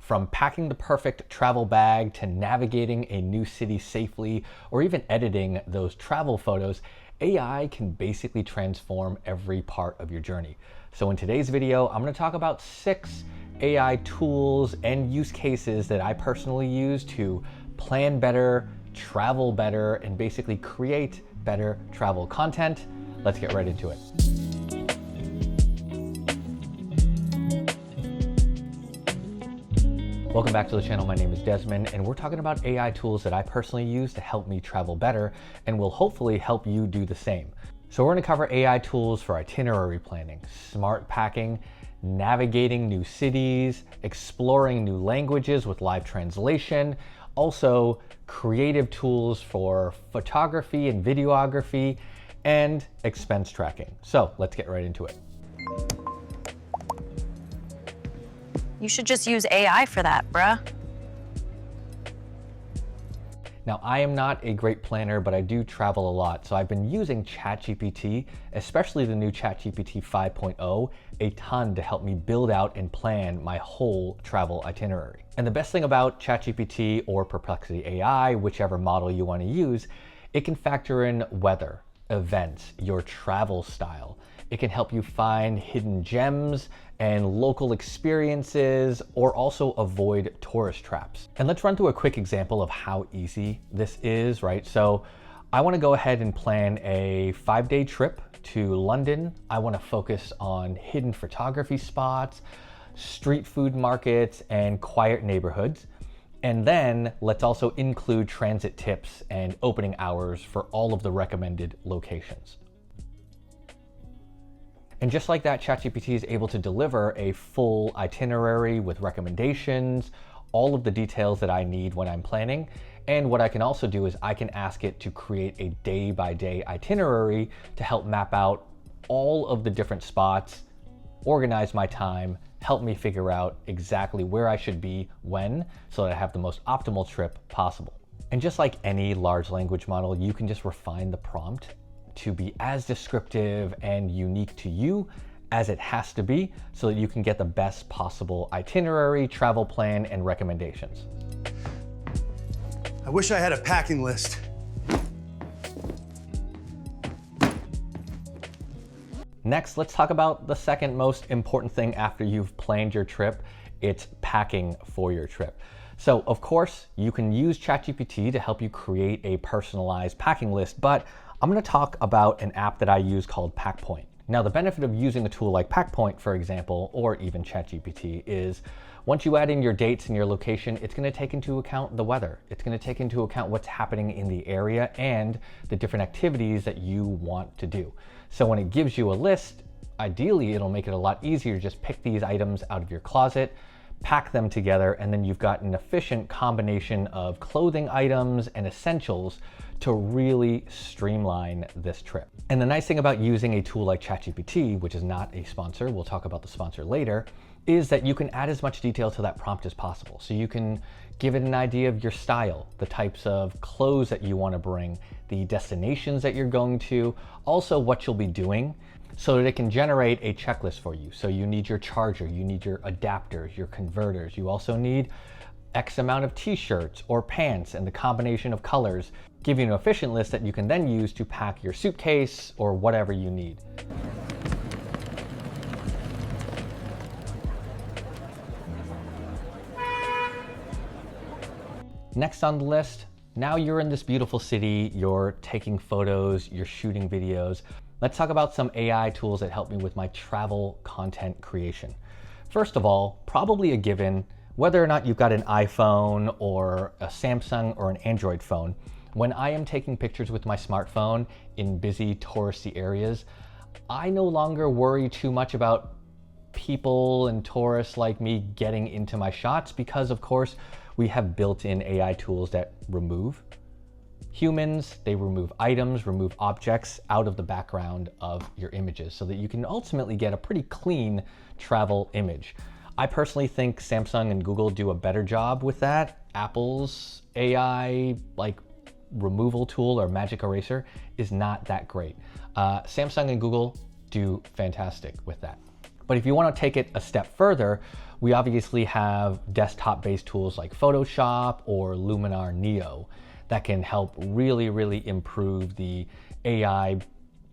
From packing the perfect travel bag to navigating a new city safely, or even editing those travel photos, AI can basically transform every part of your journey. So in today's video, I'm going to talk about 6 AI tools and use cases that I personally use to plan better, travel better, and basically create better travel content. Let's get right into it. Welcome back to the channel. My name is Desmond, and we're talking about AI tools that I personally use to help me travel better and will hopefully help you do the same. So we're going to cover AI tools for itinerary planning, smart packing, navigating new cities, exploring new languages with live translation, also creative tools for photography and videography, and expense tracking. So let's get right into it. You should just use AI for that, bruh. Now, I am not a great planner, but I do travel a lot. So I've been using ChatGPT, especially the new ChatGPT 5.0, a ton to help me build out and plan my whole travel itinerary. And the best thing about ChatGPT or Perplexity AI, whichever model you want to use, it can factor in weather, events, your travel style. It can help you find hidden gems and local experiences, or also avoid tourist traps. And let's run through a quick example of how easy this is, right? So I want to go ahead and plan a 5-day trip to London. I want to focus on hidden photography spots, street food markets, and quiet neighborhoods. And then let's also include transit tips and opening hours for all of the recommended locations. And just like that, ChatGPT is able to deliver a full itinerary with recommendations, all of the details that I need when I'm planning. And what I can also do is I can ask it to create a day-by-day itinerary to help map out all of the different spots, organize my time, help me figure out exactly where I should be when, so that I have the most optimal trip possible. And just like any large language model, you can just refine the prompt to be as descriptive and unique to you as it has to be, so that you can get the best possible itinerary, travel plan, and recommendations. I wish I had a packing list. Next, let's talk about the second most important thing after you've planned your trip. It's packing for your trip. So of course, you can use ChatGPT to help you create a personalized packing list, but I'm going to talk about an app that I use called PackPoint. Now, the benefit of using a tool like PackPoint, for example, or even ChatGPT, is once you add in your dates and your location, it's going to take into account the weather. It's going to take into account what's happening in the area and the different activities that you want to do. So when it gives you a list, ideally, it'll make it a lot easier to just pick these items out of your closet, pack them together, and then you've got an efficient combination of clothing items and essentials to really streamline this trip. And the nice thing about using a tool like ChatGPT, which is not a sponsor, we'll talk about the sponsor later, is that you can add as much detail to that prompt as possible. So you can give it an idea of your style, the types of clothes that you want to bring, the destinations that you're going to, also what you'll be doing, so that it can generate a checklist for you. So you need your charger, you need your adapters, your converters. You also need X amount of t-shirts or pants and the combination of colors, give you an efficient list that you can then use to pack your suitcase or whatever you need. Next on the list, now you're in this beautiful city, you're taking photos, you're shooting videos. Let's talk about some AI tools that help me with my travel content creation. First of all, probably a given, whether or not you've got an iPhone or a Samsung or an Android phone, when I am taking pictures with my smartphone in busy touristy areas, I no longer worry too much about people and tourists like me getting into my shots, because of course we have built-in AI tools that remove humans, they remove items, remove objects out of the background of your images, so that you can ultimately get a pretty clean travel image. I personally think Samsung and Google do a better job with that. Apple's AI removal tool or magic eraser is not that great. Samsung and Google do fantastic with that. But if you want to take it a step further, we obviously have desktop-based tools like Photoshop or Luminar Neo that can help really improve the AI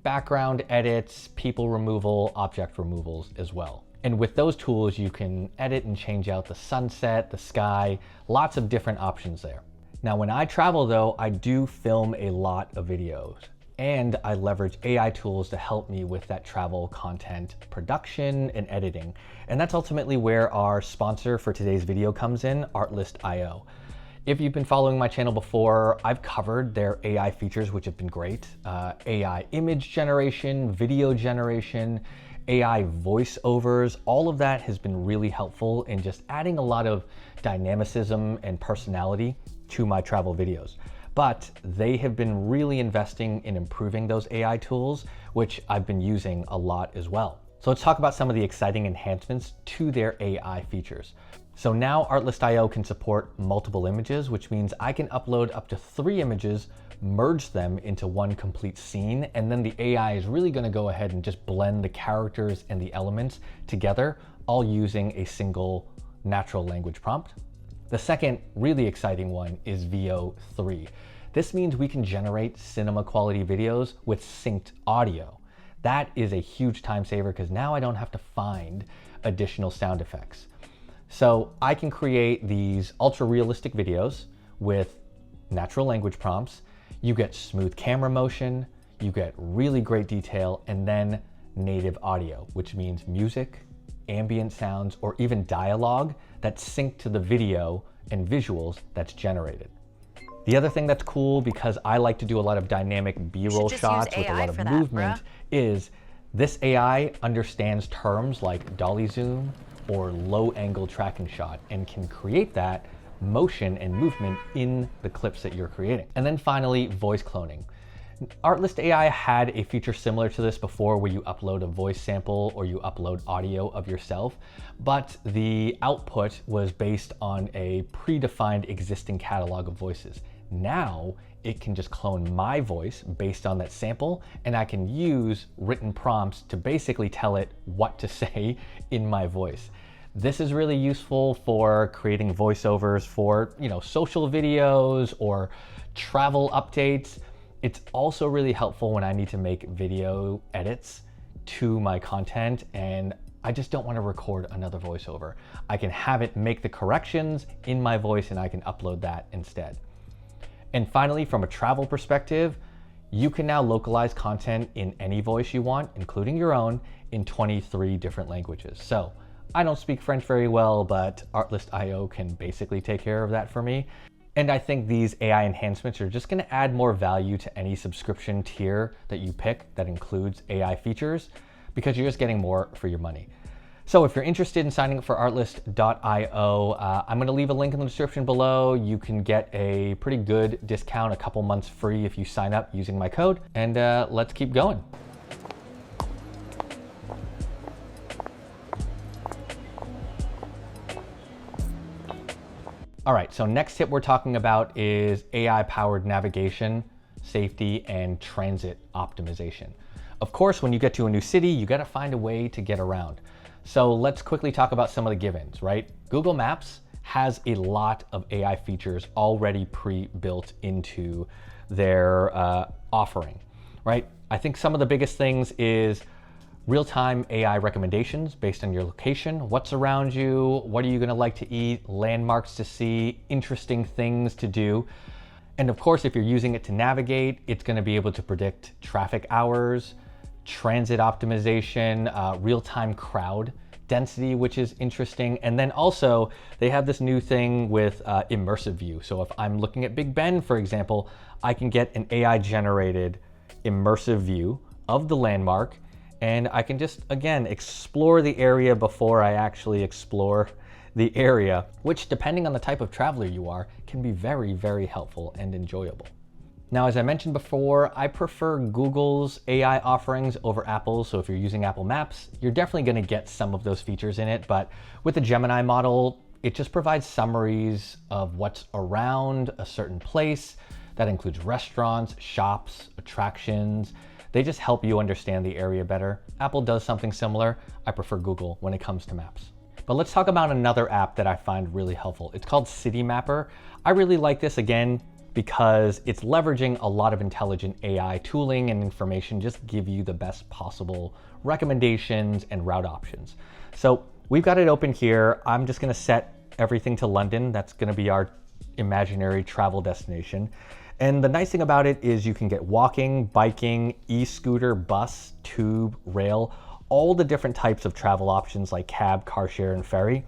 background edits, people removal, object removals as well. And with those tools, you can edit and change out the sunset, the sky, lots of different options there. Now, when I travel though, I do film a lot of videos, and I leverage AI tools to help me with that travel content production and editing. And that's ultimately where our sponsor for today's video comes in, Artlist.io. If you've been following my channel before, I've covered their AI features, which have been great. AI image generation, video generation, AI voiceovers, all of that has been really helpful in just adding a lot of dynamicism and personality to my travel videos. But they have been really investing in improving those AI tools, which I've been using a lot as well. So let's talk about some of the exciting enhancements to their AI features. So now Artlist.io can support multiple images, which means I can upload up to 3 images, merge them into one complete scene, and then the AI is really going to go ahead and just blend the characters and the elements together, all using a single natural language prompt. The second really exciting one is Veo 3. This means we can generate cinema quality videos with synced audio. That is a huge time saver because now I don't have to find additional sound effects. So I can create these ultra realistic videos with natural language prompts. You get smooth camera motion, you get really great detail, and then native audio, which means music, ambient sounds, or even dialogue that's synced to the video and visuals that's generated. The other thing that's cool, because I like to do a lot of dynamic B-roll shots with a lot of movement, is this AI understands terms like dolly zoom or low angle tracking shot and can create that motion and movement in the clips that you're creating. And then finally, voice cloning. Artlist AI had a feature similar to this before where you upload a voice sample or you upload audio of yourself, but the output was based on a predefined existing catalog of voices. Now it can just clone my voice based on that sample, and I can use written prompts to basically tell it what to say in my voice. This is really useful for creating voiceovers for, social videos or travel updates. It's also really helpful when I need to make video edits to my content and I just don't want to record another voiceover. I can have it make the corrections in my voice and I can upload that instead. And finally, from a travel perspective, you can now localize content in any voice you want, including your own, in 23 different languages. So I don't speak French very well, but Artlist.io can basically take care of that for me. And I think these AI enhancements are just going to add more value to any subscription tier that you pick that includes AI features, because you're just getting more for your money. So if you're interested in signing up for Artlist.io, I'm going to leave a link in the description below. You can get a pretty good discount, a couple months free if you sign up using my code. And let's keep going. All right, so next tip we're talking about is AI-powered navigation, safety, and transit optimization. Of course, when you get to a new city, you gotta find a way to get around. So let's quickly talk about some of the givens, right? Google Maps has a lot of AI features already pre-built into their offering, right? I think some of the biggest things is real-time AI recommendations based on your location, what's around you, what are you gonna like to eat, landmarks to see, interesting things to do. And of course, if you're using it to navigate, it's gonna be able to predict traffic hours, transit optimization, real-time crowd density, which is interesting. And then also, they have this new thing with immersive view. So if I'm looking at Big Ben, for example, I can get an AI-generated immersive view of the landmark, and I can just, again, explore the area before I actually explore the area, which, depending on the type of traveler you are, can be very, very helpful and enjoyable. Now, as I mentioned before, I prefer Google's AI offerings over Apple's. So if you're using Apple Maps, you're definitely going to get some of those features in it. But with the Gemini model, it just provides summaries of what's around a certain place. That includes restaurants, shops, attractions. They just help you understand the area better. Apple does something similar. I prefer Google when it comes to maps. But let's talk about another app that I find really helpful. It's called Citymapper. I really like this, again, because it's leveraging a lot of intelligent AI tooling and information just to give you the best possible recommendations and route options. So we've got it open here. I'm just gonna set everything to London. That's gonna be our imaginary travel destination. And the nice thing about it is you can get walking, biking, e-scooter, bus, tube, rail, all the different types of travel options like cab, car share, and ferry.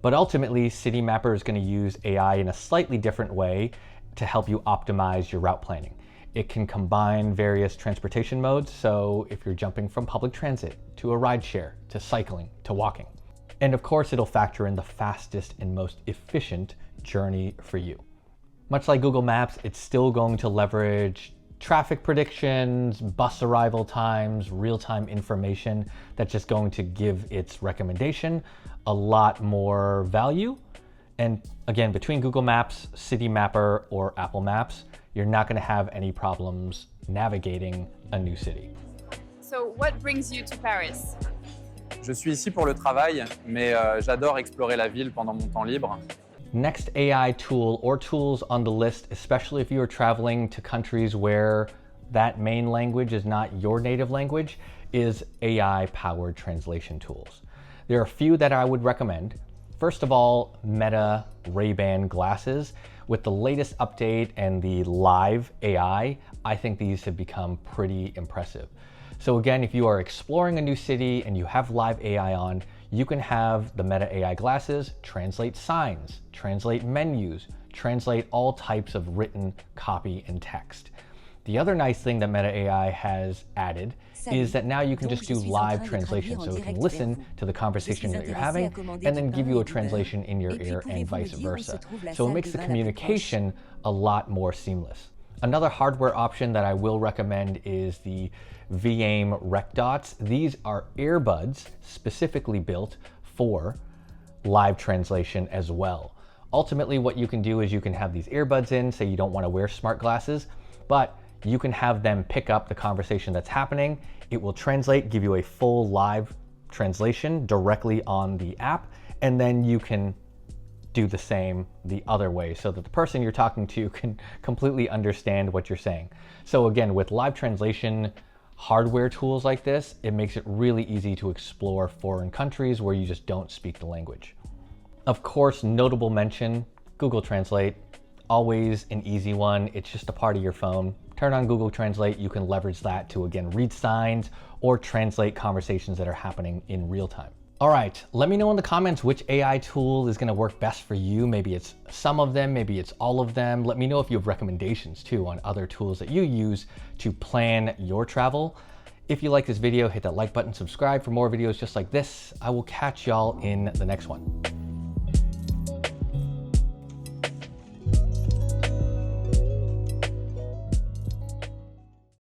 But ultimately, Citymapper is going to use AI in a slightly different way to help you optimize your route planning. It can combine various transportation modes, so if you're jumping from public transit to a ride share, to cycling, to walking. And of course, it'll factor in the fastest and most efficient journey for you. Much like Google Maps, it's still going to leverage traffic predictions, bus arrival times, real-time information that's just going to give its recommendation a lot more value. And again, between Google Maps, Citymapper, or Apple Maps, you're not going to have any problems navigating a new city. So what brings you to Paris? Je suis ici pour le travail, mais j'adore explorer la ville pendant mon temps libre. Next AI tool or tools on the list, especially if you are traveling to countries where that main language is not your native language, is AI-powered translation tools. There are a few that I would recommend. First of all, Meta Ray-Ban glasses. With the latest update and the live AI, I think these have become pretty impressive. So again, if you are exploring a new city and you have live AI on, you can have the Meta AI glasses translate signs, translate menus, translate all types of written copy and text. The other nice thing that Meta AI has added is that now you can just do live translation. So it can listen to the conversation that you're having and then give you a translation in your ear and vice versa. So it makes the communication a lot more seamless. Another hardware option that I will recommend is the V-Aim Rec Dots. These are earbuds specifically built for live translation as well. Ultimately, what you can do is you can have these earbuds in, say you don't want to wear smart glasses, but you can have them pick up the conversation that's happening. It will translate, give you a full live translation directly on the app, and then you can do the same the other way so that the person you're talking to can completely understand what you're saying. So again, with live translation hardware tools like this, it makes it really easy to explore foreign countries where you just don't speak the language. Of course, notable mention, Google Translate, always an easy one. It's just a part of your phone. Turn on Google Translate, you can leverage that to again, read signs or translate conversations that are happening in real time. All right, let me know in the comments which AI tool is gonna work best for you. Maybe it's some of them, maybe it's all of them. Let me know if you have recommendations too on other tools that you use to plan your travel. If you like this video, hit that like button, subscribe for more videos just like this. I will catch y'all in the next one.